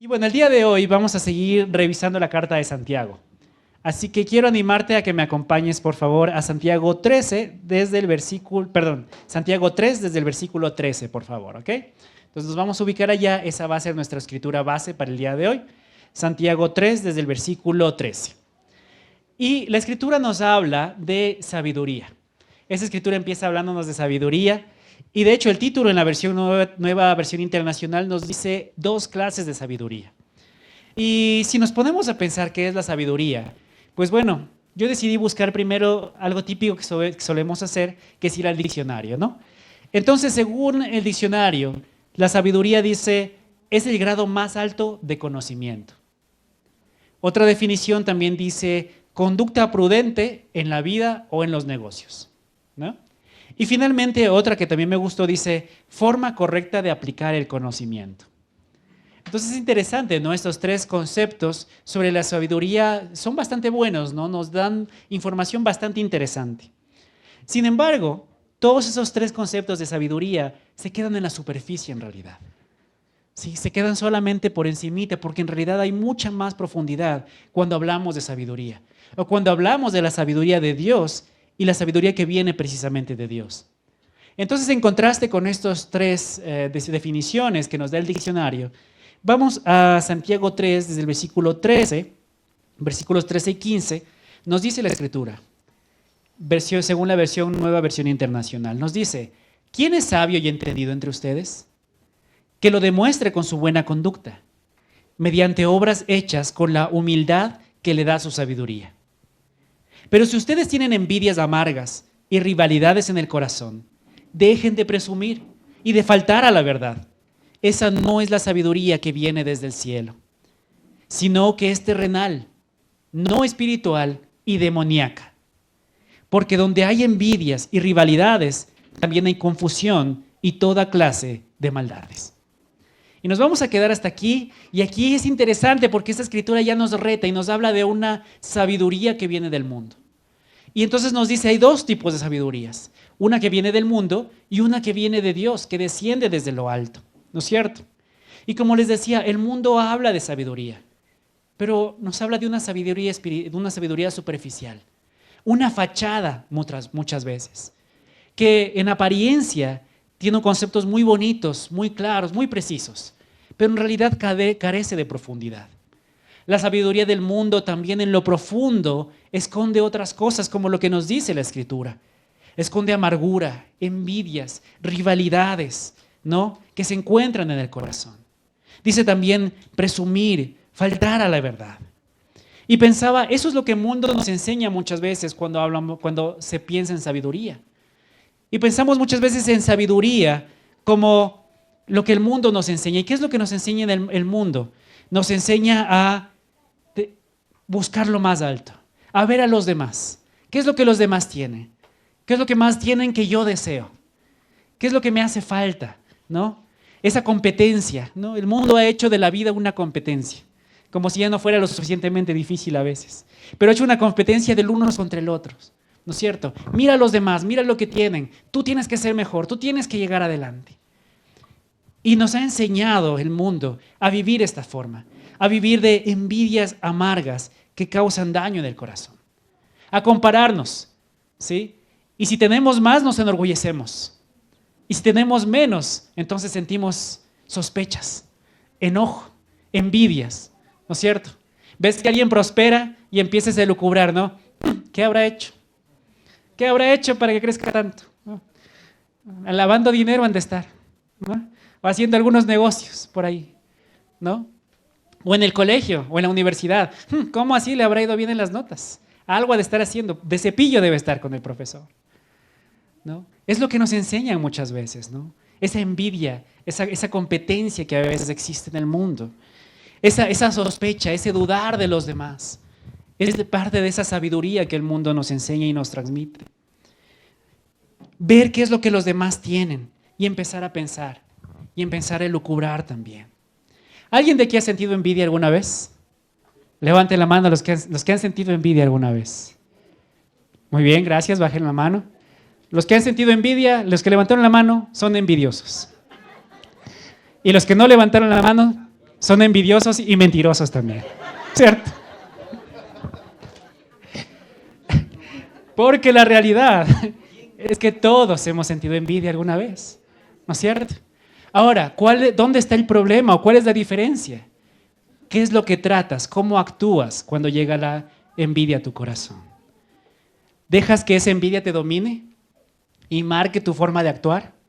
Y bueno, el día de hoy vamos a seguir revisando la carta de Santiago. Así que quiero animarte a que me acompañes, por favor, a Santiago 13 desde el versículo, Santiago 3 desde el versículo 13, por favor, ¿ok? Entonces nos vamos a ubicar allá, esa va a ser nuestra escritura base para el día de hoy. Santiago 3 desde el versículo 13. Y la escritura nos habla de sabiduría. Esa escritura empieza hablándonos de sabiduría. Y de hecho el título en la nueva versión internacional nos dice 2 clases de sabiduría. Y si nos ponemos a pensar qué es la sabiduría, pues bueno, yo decidí buscar primero algo típico que solemos hacer, que es ir al diccionario, ¿no? Entonces, según el diccionario, la sabiduría dice, es el grado más alto de conocimiento. Otra definición también dice, conducta prudente en la vida o en los negocios, ¿no? Y finalmente, otra que también me gustó dice, forma correcta de aplicar el conocimiento. Entonces es interesante, ¿no? Estos 3 conceptos sobre la sabiduría son bastante buenos, ¿no? Nos dan información bastante interesante. Sin embargo, todos esos 3 conceptos de sabiduría se quedan en la superficie en realidad. Sí, se quedan solamente por encimita, porque en realidad hay mucha más profundidad cuando hablamos de sabiduría. O cuando hablamos de la sabiduría de Dios y la sabiduría que viene precisamente de Dios. Entonces, en contraste con estas 3 definiciones que nos da el diccionario, vamos a Santiago 3, desde el versículo 13, versículos 13 y 15, nos dice la escritura, según la nueva versión internacional, nos dice, ¿quién es sabio y entendido entre ustedes? Que lo demuestre con su buena conducta, mediante obras hechas con la humildad que le da su sabiduría. Pero si ustedes tienen envidias amargas y rivalidades en el corazón, dejen de presumir y de faltar a la verdad. Esa no es la sabiduría que viene desde el cielo, sino que es terrenal, no espiritual y demoníaca. Porque donde hay envidias y rivalidades, también hay confusión y toda clase de maldades. Y nos vamos a quedar hasta aquí, y aquí es interesante porque esta escritura ya nos reta y nos habla de una sabiduría que viene del mundo. Y entonces nos dice, hay 2 tipos de sabidurías, una que viene del mundo y una que viene de Dios, que desciende desde lo alto. ¿No es cierto? Y como les decía, el mundo habla de sabiduría, pero nos habla de una sabiduría superficial, una fachada muchas veces, que en apariencia tiene conceptos muy bonitos, muy claros, muy precisos, pero en realidad carece de profundidad. La sabiduría del mundo también en lo profundo esconde otras cosas, como lo que nos dice la Escritura. Esconde amargura, envidias, rivalidades, ¿no? Que se encuentran en el corazón. Dice también presumir, faltar a la verdad. Y pensaba, eso es lo que el mundo nos enseña muchas veces cuando se piensa en sabiduría. Y pensamos muchas veces en sabiduría como lo que el mundo nos enseña. ¿Y qué es lo que nos enseña el mundo? Nos enseña a buscar lo más alto, a ver a los demás. ¿Qué es lo que los demás tienen? ¿Qué es lo que más tienen que yo deseo? ¿Qué es lo que me hace falta? ¿No? Esa competencia, ¿no? El mundo ha hecho de la vida una competencia, como si ya no fuera lo suficientemente difícil a veces, pero ha hecho una competencia del unos contra el otro, ¿no es cierto? Mira a los demás, mira lo que tienen, tú tienes que ser mejor, tú tienes que llegar adelante. Y nos ha enseñado el mundo a vivir esta forma, a vivir de envidias amargas que causan daño en el corazón, a compararnos, ¿sí? Y si tenemos más, nos enorgullecemos. Y si tenemos menos, entonces sentimos sospechas, enojo, envidias, ¿no es cierto? Ves que alguien prospera y empiezas a elucubrar, ¿no? ¿Qué habrá hecho? ¿Qué habrá hecho para que crezca tanto? ¿No? Lavando dinero han de estar, ¿no? O haciendo algunos negocios por ahí, ¿no? O en el colegio, o en la universidad. ¿Cómo así le habrá ido bien en las notas? Algo ha de estar haciendo, de cepillo debe estar con el profesor, ¿no? Es lo que nos enseñan muchas veces, ¿no? Esa envidia, esa competencia que a veces existe en el mundo, esa sospecha, ese dudar de los demás, es parte de esa sabiduría que el mundo nos enseña y nos transmite. Ver qué es lo que los demás tienen y empezar a pensar, y empezar a elucubrar también. ¿Alguien de aquí ha sentido envidia alguna vez? Levanten la mano los que han sentido envidia alguna vez. Muy bien, gracias, bajen la mano. Los que han sentido envidia, los que levantaron la mano, son envidiosos. Y los que no levantaron la mano, Son envidiosos y mentirosos también, ¿cierto? Porque la realidad es que todos hemos sentido envidia alguna vez, ¿no es cierto? Ahora, ¿dónde está el problema o cuál es la diferencia? ¿Qué es lo que tratas? ¿Cómo actúas cuando llega la envidia a tu corazón? ¿Dejas que esa envidia te domine y marque tu forma de actuar?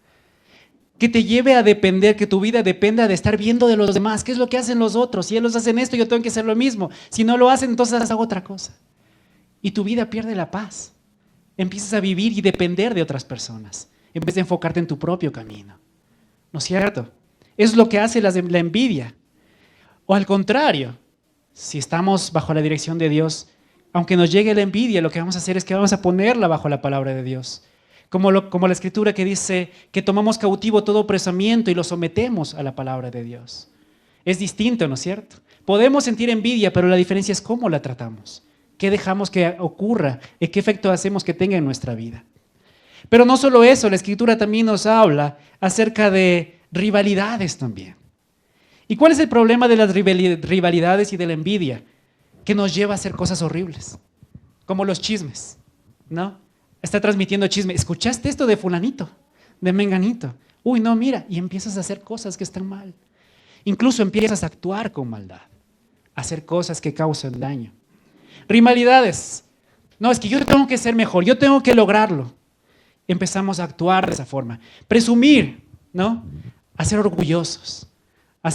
Que te lleve a depender, que tu vida dependa de estar viendo de los demás. ¿Qué es lo que hacen los otros? Si ellos hacen esto, yo tengo que hacer lo mismo. Si no lo hacen, entonces hago otra cosa. Y tu vida pierde la paz. Empiezas a vivir y depender de otras personas, en vez de enfocarte en tu propio camino. ¿No es cierto? Es lo que hace la envidia. O al contrario, si estamos bajo la dirección de Dios, aunque nos llegue la envidia, lo que vamos a hacer es que vamos a ponerla bajo la palabra de Dios. Como la escritura que dice que tomamos cautivo todo pensamiento y lo sometemos a la palabra de Dios. Es distinto, ¿no es cierto? Podemos sentir envidia, pero la diferencia es cómo la tratamos. ¿Qué dejamos que ocurra? ¿Y qué efecto hacemos que tenga en nuestra vida? Pero no solo eso, la escritura también nos habla acerca de rivalidades también. ¿Y cuál es el problema de las rivalidades y de la envidia? Que nos lleva a hacer cosas horribles, como los chismes, ¿no? Está transmitiendo chisme. ¿Escuchaste esto de fulanito, de menganito? Uy, no, mira, y empiezas a hacer cosas que están mal. Incluso empiezas a actuar con maldad, a hacer cosas que causan daño. Rivalidades. No, es que yo tengo que ser mejor, yo tengo que lograrlo. Empezamos a actuar de esa forma. Presumir, ¿no? A ser orgullosos, a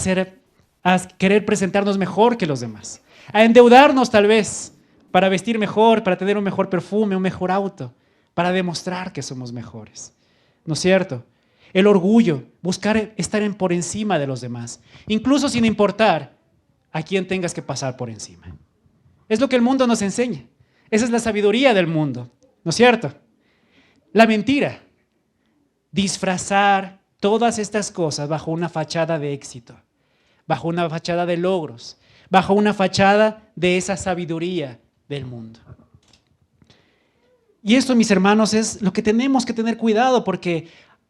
querer presentarnos mejor que los demás, a endeudarnos tal vez para vestir mejor, para tener un mejor perfume, un mejor auto, para demostrar que somos mejores. ¿No es cierto? El orgullo, buscar estar por encima de los demás, incluso sin importar a quién tengas que pasar por encima. Es lo que el mundo nos enseña. Esa es la sabiduría del mundo, ¿no es cierto? La mentira, disfrazar todas estas cosas bajo una fachada de éxito, bajo una fachada de logros, bajo una fachada de esa sabiduría del mundo. Y esto, mis hermanos, es lo que tenemos que tener cuidado, porque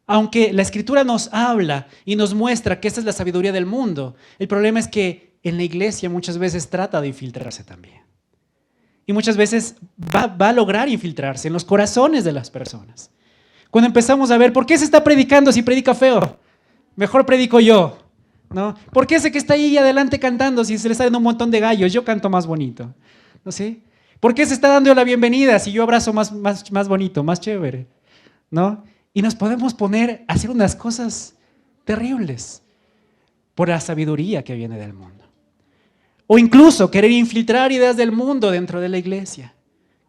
aunque la Escritura nos habla y nos muestra que esta es la sabiduría del mundo, el problema es que en la iglesia muchas veces trata de infiltrarse también. Y muchas veces va a lograr infiltrarse en los corazones de las personas. Cuando empezamos a ver, ¿por qué se está predicando si predica feo? Mejor predico yo, ¿no? ¿Por qué ese que está ahí adelante cantando si se le salen un montón de gallos? Yo canto más bonito, ¿no sé? ¿Por qué se está dando la bienvenida si yo abrazo más bonito, más chévere, ¿no? Y nos podemos poner a hacer unas cosas terribles por la sabiduría que viene del mundo. O incluso querer infiltrar ideas del mundo dentro de la iglesia,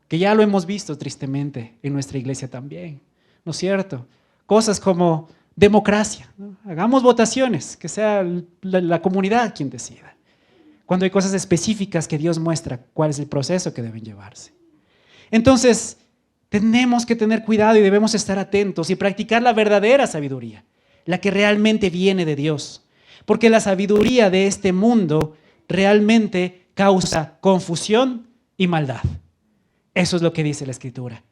que ya lo hemos visto tristemente en nuestra iglesia también, ¿no es cierto? Cosas como democracia, ¿no? Hagamos votaciones, que sea la comunidad quien decida. Cuando hay cosas específicas que Dios muestra cuál es el proceso que deben llevarse. Entonces, tenemos que tener cuidado y debemos estar atentos y practicar la verdadera sabiduría, la que realmente viene de Dios. Porque la sabiduría de este mundo realmente causa confusión y maldad. Eso es lo que dice la Escritura.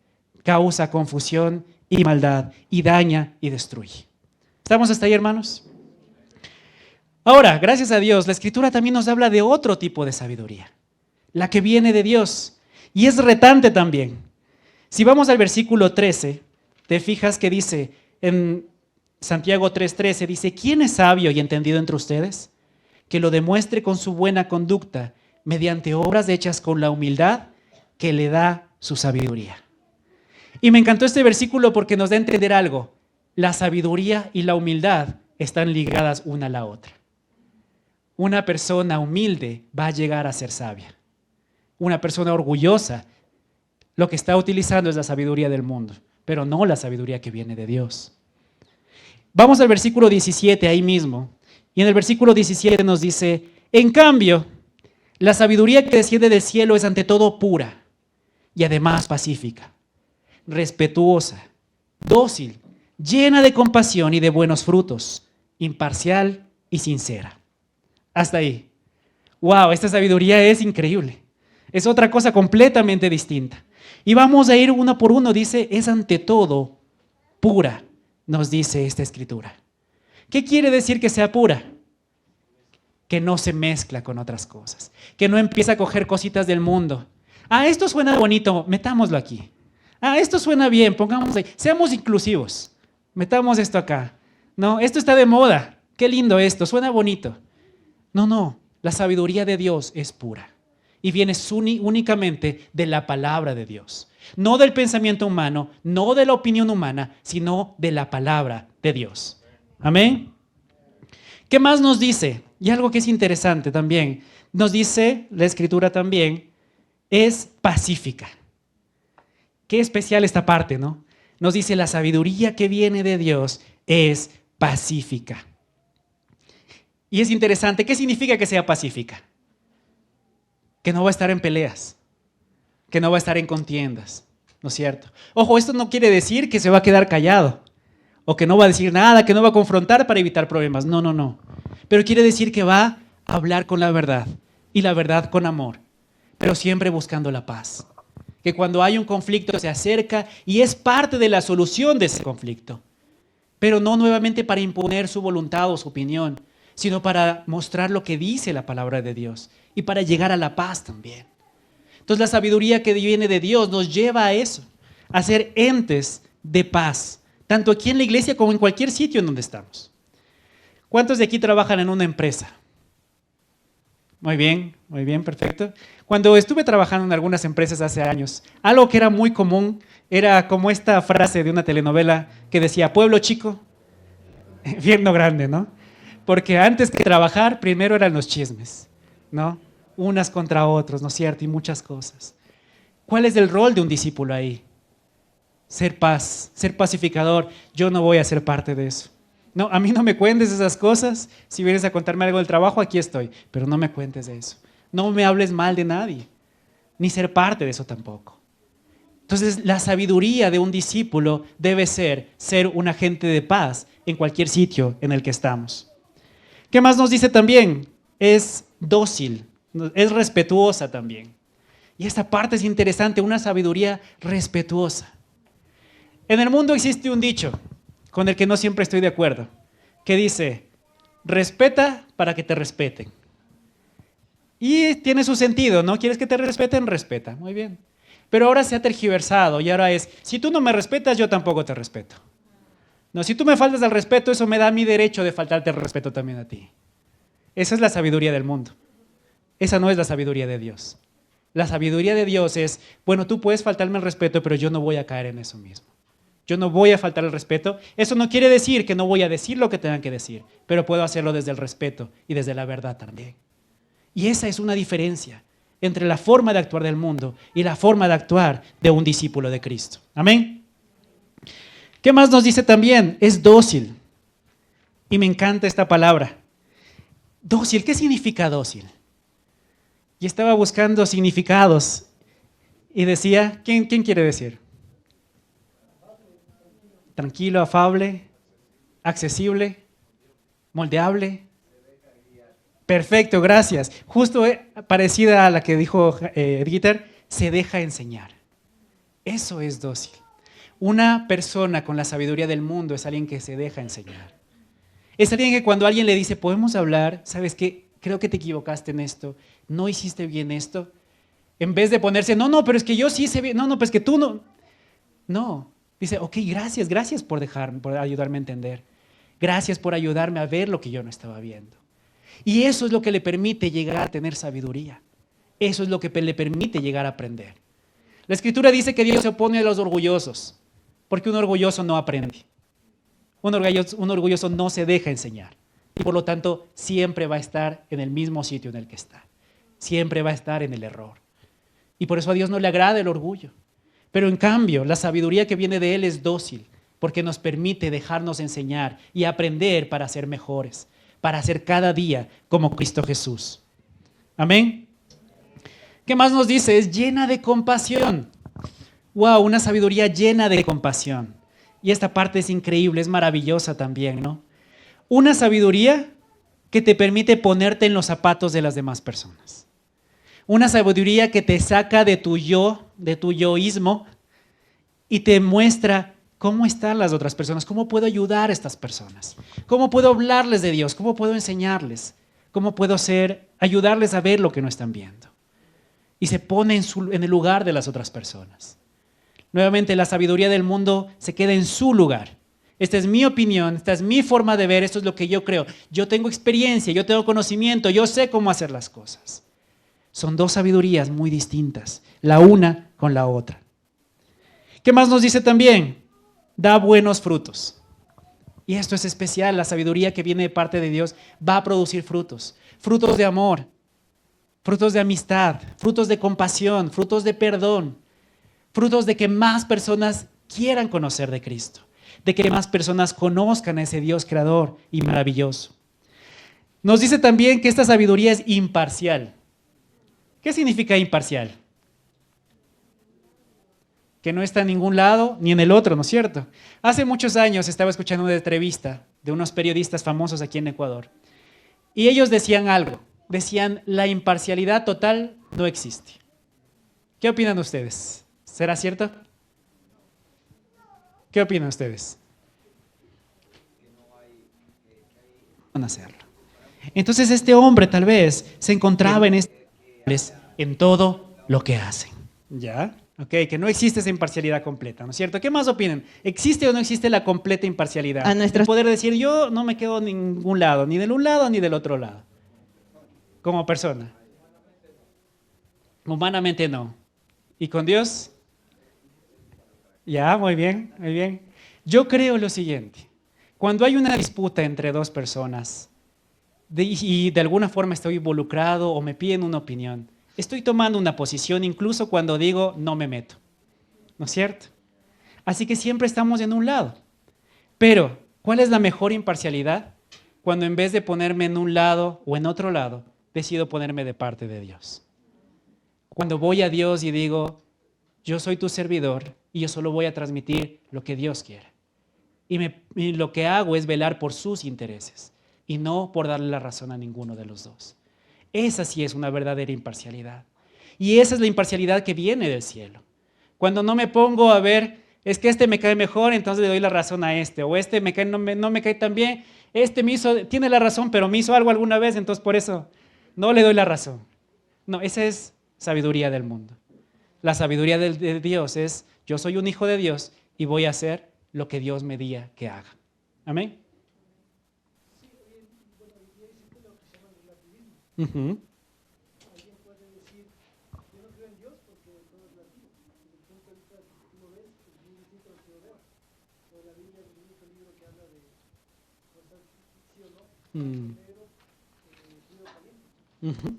Causa confusión y maldad y daña y destruye. ¿Estamos hasta ahí, hermanos? Ahora, gracias a Dios, la Escritura también nos habla de otro tipo de sabiduría, la que viene de Dios. Y es retante también. Si vamos al versículo 13, te fijas que dice en Santiago 3:13, dice, ¿quién es sabio y entendido entre ustedes? Que lo demuestre con su buena conducta, mediante obras hechas con la humildad que le da su sabiduría. Y me encantó este versículo porque nos da a entender algo. La sabiduría y la humildad están ligadas una a la otra. Una persona humilde va a llegar a ser sabia. Una persona orgullosa, lo que está utilizando es la sabiduría del mundo, pero no la sabiduría que viene de Dios. Vamos al versículo 17 ahí mismo. Y en el versículo 17 nos dice, en cambio, la sabiduría que desciende del cielo es ante todo pura y además pacífica, respetuosa, dócil, llena de compasión y de buenos frutos, imparcial y sincera. Hasta ahí. ¡Wow! Esta sabiduría es increíble. Es otra cosa completamente distinta. Y vamos a ir uno por uno. Dice, es ante todo pura, nos dice esta escritura. ¿Qué quiere decir que sea pura? que no se mezcla con otras cosas, que no empieza a coger cositas del mundo. Ah, esto suena bonito, metámoslo aquí. Ah, esto suena bien, pongámoslo ahí. Seamos inclusivos, metamos esto acá. No, esto está de moda, qué lindo esto, suena bonito. No, la sabiduría de Dios es pura y viene únicamente de la palabra de Dios. No del pensamiento humano, no de la opinión humana, sino de la palabra de Dios. Amén. ¿Qué más nos dice? Y algo que es interesante también, nos dice la Escritura también, es pacífica. Qué especial esta parte, ¿no? Nos dice la sabiduría que viene de Dios es pacífica. Y es interesante, ¿qué significa que sea pacífica? Que no va a estar en peleas, que no va a estar en contiendas, ¿no es cierto? Ojo, esto no quiere decir que se va a quedar callado, o que no va a decir nada, que no va a confrontar para evitar problemas. No. Pero quiere decir que va a hablar con la verdad, y la verdad con amor, pero siempre buscando la paz. Que cuando hay un conflicto se acerca y es parte de la solución de ese conflicto. Pero no nuevamente para imponer su voluntad o su opinión, sino para mostrar lo que dice la palabra de Dios y para llegar a la paz también. Entonces la sabiduría que viene de Dios nos lleva a eso, a ser entes de paz, tanto aquí en la iglesia como en cualquier sitio en donde estamos. ¿Cuántos de aquí trabajan en una empresa? Muy bien, perfecto. Cuando estuve trabajando en algunas empresas hace años, algo que era muy común era como esta frase de una telenovela que decía, pueblo chico, infierno grande, ¿no? Porque antes que trabajar, primero eran los chismes, ¿no? Unas contra otros, ¿no es cierto? Y muchas cosas. ¿Cuál es el rol de un discípulo ahí? Ser paz, ser pacificador. Yo no voy a ser parte de eso. No, a mí no me cuentes esas cosas. Si vienes a contarme algo del trabajo, aquí estoy. Pero no me cuentes de eso. No me hables mal de nadie, ni ser parte de eso tampoco. Entonces, la sabiduría de un discípulo debe ser un agente de paz en cualquier sitio en el que estamos. ¿Qué más nos dice también? Es dócil, es respetuosa también. Y esta parte es interesante, una sabiduría respetuosa. En el mundo existe un dicho con el que no siempre estoy de acuerdo, que dice, respeta para que te respeten. Y tiene su sentido, ¿no? ¿Quieres que te respeten? Respeta, muy bien. Pero ahora se ha tergiversado y ahora es, si tú no me respetas, yo tampoco te respeto. No, si tú me faltas al respeto, eso me da mi derecho de faltarte el respeto también a ti. Esa es la sabiduría del mundo. Esa no es la sabiduría de Dios. La sabiduría de Dios es, bueno, tú puedes faltarme el respeto, pero yo no voy a caer en eso mismo. Yo no voy a faltar el respeto. Eso no quiere decir que no voy a decir lo que tengan que decir, pero puedo hacerlo desde el respeto y desde la verdad también. Y esa es una diferencia entre la forma de actuar del mundo y la forma de actuar de un discípulo de Cristo. Amén. ¿Qué más nos dice también? Es dócil. Y me encanta esta palabra. Dócil, ¿qué significa dócil? Y estaba buscando significados y decía, ¿quién quiere decir? Tranquilo, afable, accesible, moldeable. Perfecto, gracias. Justo parecida a la que dijo Edgiter, se deja enseñar. Eso es dócil. Una persona con la sabiduría del mundo es alguien que se deja enseñar. Es alguien que cuando alguien le dice, podemos hablar, ¿sabes qué? Creo que te equivocaste en esto, no hiciste bien esto. En vez de ponerse, no, pero es que yo sí hice bien, no, pues que tú no. No, dice, ok, gracias por ayudarme a entender. Gracias por ayudarme a ver lo que yo no estaba viendo. Y eso es lo que le permite llegar a tener sabiduría. Eso es lo que le permite llegar a aprender. La Escritura dice que Dios se opone a los orgullosos, porque un orgulloso no aprende. Un orgulloso no se deja enseñar. Y por lo tanto, siempre va a estar en el mismo sitio en el que está. Siempre va a estar en el error. Y por eso a Dios no le agrada el orgullo. Pero en cambio, la sabiduría que viene de Él es dócil, porque nos permite dejarnos enseñar y aprender para ser mejores, para ser cada día como Cristo Jesús. Amén. ¿Qué más nos dice? Es llena de compasión. Wow, una sabiduría llena de compasión. Y esta parte es increíble, es maravillosa también, ¿no? Una sabiduría que te permite ponerte en los zapatos de las demás personas. Una sabiduría que te saca de tu yoísmo y te muestra cómo están las otras personas, cómo puedo ayudar a estas personas, cómo puedo hablarles de Dios, cómo puedo enseñarles, ¿Cómo puedo ayudarles a ver lo que no están viendo? Y se pone en el lugar de las otras personas. Nuevamente, la sabiduría del mundo se queda en su lugar. Esta es mi opinión, esta es mi forma de ver, esto es lo que yo creo. Yo tengo experiencia, yo tengo conocimiento, yo sé cómo hacer las cosas. Son dos sabidurías muy distintas, la una con la otra. ¿Qué más nos dice también? Da buenos frutos. Y esto es especial, la sabiduría que viene de parte de Dios va a producir frutos. Frutos de amor, frutos de amistad, frutos de compasión, frutos de perdón, frutos de que más personas quieran conocer de Cristo, de que más personas conozcan a ese Dios creador y maravilloso. Nos dice también que esta sabiduría es imparcial. ¿Qué significa imparcial? Que no está en ningún lado ni en el otro, ¿no es cierto? Hace muchos años estaba escuchando una entrevista de unos periodistas famosos aquí en Ecuador. Y ellos decían algo. Decían, la imparcialidad total no existe. ¿Qué opinan ustedes? ¿Será cierto? ¿Qué opinan ustedes? Van a hacerlo. Entonces este hombre tal vez se encontraba en todo lo que hacen. ¿Ya? Ok, que no existe esa imparcialidad completa, ¿no es cierto? ¿Qué más opinan? ¿Existe o no existe la completa imparcialidad? El poder decir, yo no me quedo en ningún lado, ni del un lado ni del otro lado, como persona. Humanamente no. ¿Y con Dios? Ya, muy bien, muy bien. Yo creo lo siguiente. Cuando hay una disputa entre dos personas y de alguna forma estoy involucrado o me piden una opinión, estoy tomando una posición incluso cuando digo no me meto, ¿no es cierto? Así que siempre estamos en un lado. Pero, ¿cuál es la mejor imparcialidad? Cuando en vez de ponerme en un lado o en otro lado, decido ponerme de parte de Dios. Cuando voy a Dios y digo, yo soy tu servidor y yo solo voy a transmitir lo que Dios quiere. Y lo que hago es velar por sus intereses y no por darle la razón a ninguno de los dos. Esa sí es una verdadera imparcialidad. Y esa es la imparcialidad que viene del cielo. Cuando no me pongo a ver, es que este me cae mejor, entonces le doy la razón a este. O este no me cae tan bien, este tiene la razón, pero me hizo algo alguna vez, entonces por eso no le doy la razón. No, esa es sabiduría del mundo. La sabiduría de Dios es, yo soy un hijo de Dios y voy a hacer lo que Dios me diga que haga. Amén. Uh-huh. Mm. Uh-huh.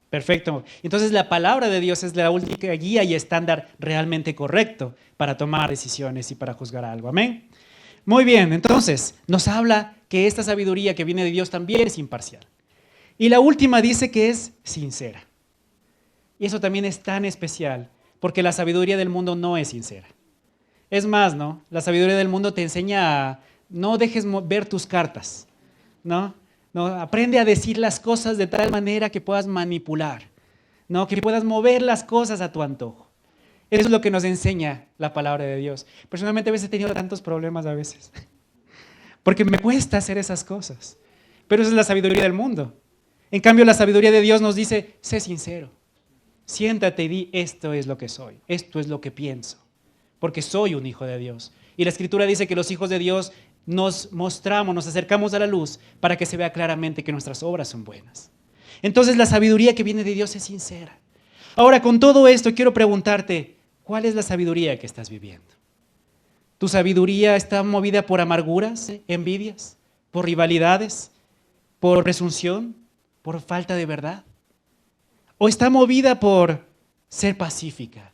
Perfecto. Entonces la palabra de Dios es la única guía y estándar realmente correcto para tomar decisiones y para juzgar algo. Amén. Muy bien, entonces nos habla que esta sabiduría que viene de Dios también es imparcial. Y la última dice que es sincera. Y eso también es tan especial, porque la sabiduría del mundo no es sincera. Es más, ¿no? La sabiduría del mundo te enseña a no dejes ver tus cartas, ¿no? No, aprende a decir las cosas de tal manera que puedas manipular, ¿no? Que puedas mover las cosas a tu antojo. Eso es lo que nos enseña la palabra de Dios. Personalmente a veces he tenido tantos problemas a veces, porque me cuesta hacer esas cosas. Pero esa es la sabiduría del mundo. En cambio, la sabiduría de Dios nos dice, sé sincero. Siéntate y di, esto es lo que soy, esto es lo que pienso, porque soy un hijo de Dios. Y la Escritura dice que los hijos de Dios nos mostramos, nos acercamos a la luz para que se vea claramente que nuestras obras son buenas. Entonces la sabiduría que viene de Dios es sincera. Ahora, con todo esto, quiero preguntarte, ¿cuál es la sabiduría que estás viviendo? ¿Tu sabiduría está movida por amarguras, envidias, por rivalidades, por presunción, por falta de verdad? ¿O está movida por ser pacífica,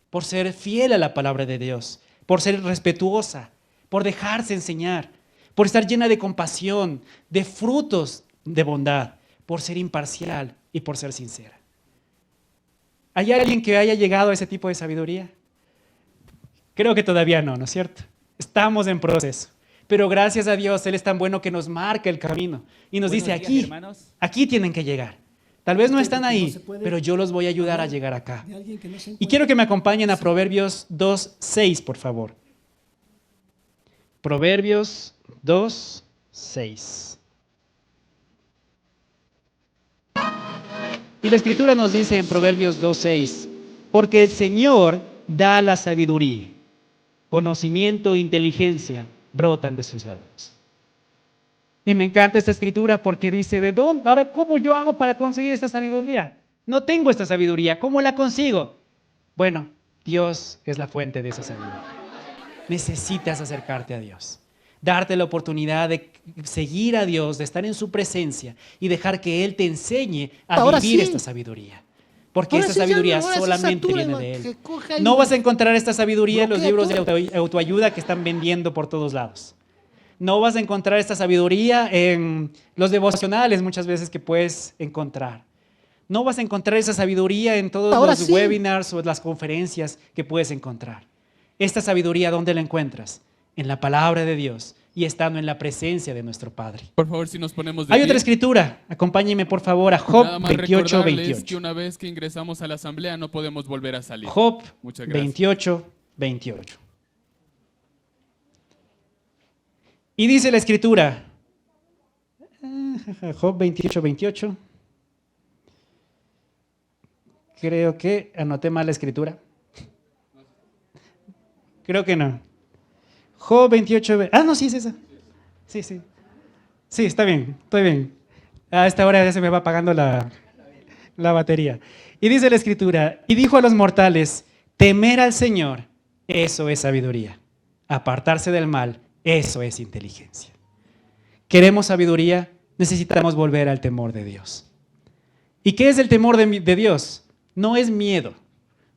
por ser fiel a la palabra de Dios, por ser respetuosa, por dejarse enseñar, por estar llena de compasión, de frutos de bondad, por ser imparcial y por ser sincera? ¿Hay alguien que haya llegado a ese tipo de sabiduría? Creo que todavía no, ¿no es cierto? Estamos en proceso. Pero gracias a Dios, Él es tan bueno que nos marca el camino y nos dice, aquí tienen que llegar. Tal vez no están ahí, pero yo los voy a ayudar a llegar acá. Y quiero que me acompañen a Proverbios 2:6, por favor. Proverbios 2:6. Y la Escritura nos dice en Proverbios 2:6, porque el Señor da la sabiduría, conocimiento e inteligencia brotan de sus labios. Y me encanta esta Escritura porque dice, ¿de dónde? Ahora, ¿cómo yo hago para conseguir esta sabiduría? No tengo esta sabiduría, ¿cómo la consigo? Bueno, Dios es la fuente de esa sabiduría. Necesitas acercarte a Dios, darte la oportunidad de seguir a Dios, de estar en su presencia y dejar que Él te enseñe a Ahora vivir sí. esta sabiduría. Porque Ahora esta sí, sabiduría ahora sí solamente satura, viene de Él. que coja ahí, No vas a encontrar esta sabiduría en los bloquea libros de todo. autoayuda que están vendiendo por todos lados. No vas a encontrar esta sabiduría en los devocionales muchas veces que puedes encontrar. No vas a encontrar esa sabiduría en todos Ahora los sí. webinars o las conferencias que puedes encontrar. Esta sabiduría, ¿dónde la encuentras? En la palabra de Dios y estando en la presencia de nuestro Padre. Por favor, si nos ponemos de Hay pie. otra escritura. Acompáñenme por favor a Nada Job más 28, recordarles que 28. una vez que ingresamos a la asamblea no podemos volver a salir. Job Muchas gracias. 28, 28. Y dice la escritura, Job 28, 28. Creo que anoté mal la escritura. Creo que no. Job 28, no, sí es esa. Sí, sí. Sí, está bien, estoy bien. A esta hora ya se me va apagando la batería. Y dice la escritura, y dijo a los mortales, temer al Señor, eso es sabiduría. Apartarse del mal, eso es inteligencia. ¿Queremos sabiduría? Necesitamos volver al temor de Dios. ¿Y qué es el temor de Dios? No es miedo,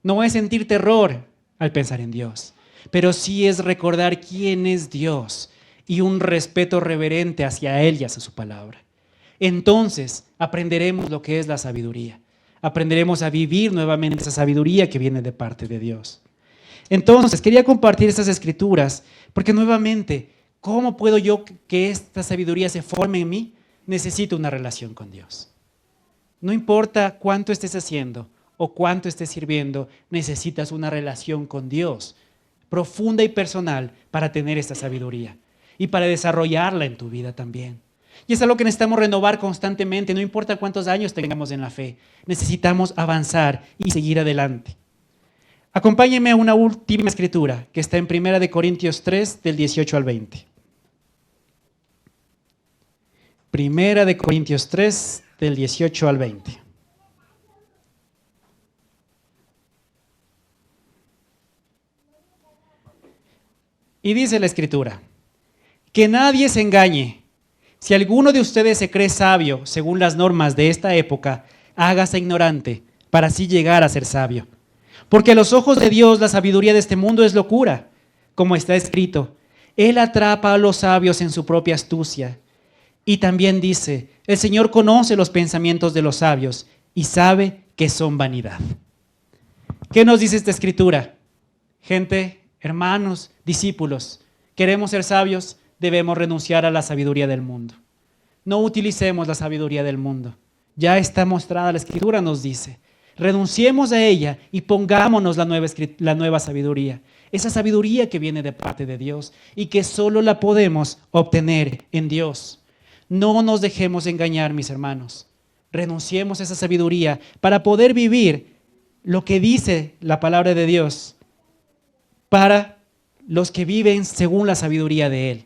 no es sentir terror al pensar en Dios, pero sí es recordar quién es Dios y un respeto reverente hacia Él y hacia su palabra. Entonces aprenderemos lo que es la sabiduría. Aprenderemos a vivir nuevamente esa sabiduría que viene de parte de Dios. Entonces, quería compartir estas escrituras porque nuevamente, ¿cómo puedo yo que esta sabiduría se forme en mí? Necesito una relación con Dios. No importa cuánto estés haciendo o cuánto estés sirviendo, necesitas una relación con Dios profunda y personal para tener esta sabiduría y para desarrollarla en tu vida también. Y es algo que necesitamos renovar constantemente, no importa cuántos años tengamos en la fe, necesitamos avanzar y seguir adelante. Acompáñenme a una última escritura que está en 1 Corintios 3, del 18 al 20. 1 Corintios 3, del 18 al 20. Y dice la escritura, que nadie se engañe. Si alguno de ustedes se cree sabio según las normas de esta época, hágase ignorante para así llegar a ser sabio. Porque a los ojos de Dios la sabiduría de este mundo es locura, como está escrito. Él atrapa a los sabios en su propia astucia. Y también dice, el Señor conoce los pensamientos de los sabios y sabe que son vanidad. ¿Qué nos dice esta escritura? Gente, hermanos, discípulos, queremos ser sabios, debemos renunciar a la sabiduría del mundo. No utilicemos la sabiduría del mundo. Ya está mostrada, la escritura nos dice. Renunciemos a ella y pongámonos la nueva sabiduría. Esa sabiduría que viene de parte de Dios y que solo la podemos obtener en Dios. No nos dejemos engañar, mis hermanos. Renunciemos a esa sabiduría para poder vivir lo que dice la palabra de Dios para los que viven según la sabiduría de Él.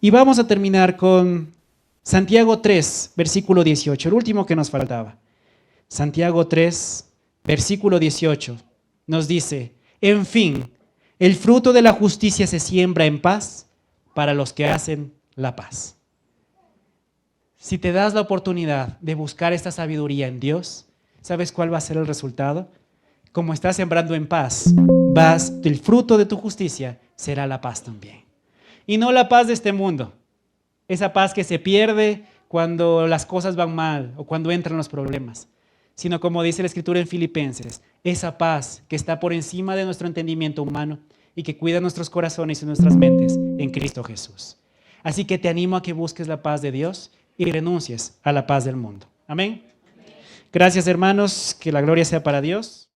Y vamos a terminar con Santiago 3, versículo 18, el último que nos faltaba. Santiago 3, versículo 18, nos dice, en fin, el fruto de la justicia se siembra en paz para los que hacen la paz. Si te das la oportunidad de buscar esta sabiduría en Dios, ¿sabes cuál va a ser el resultado? Como estás sembrando en paz, el fruto de tu justicia será la paz también. Y no la paz de este mundo, esa paz que se pierde cuando las cosas van mal o cuando entran los problemas, sino como dice la Escritura en Filipenses, esa paz que está por encima de nuestro entendimiento humano y que cuida nuestros corazones y nuestras mentes en Cristo Jesús. Así que te animo a que busques la paz de Dios y renuncies a la paz del mundo. Amén. Gracias, hermanos, que la gloria sea para Dios.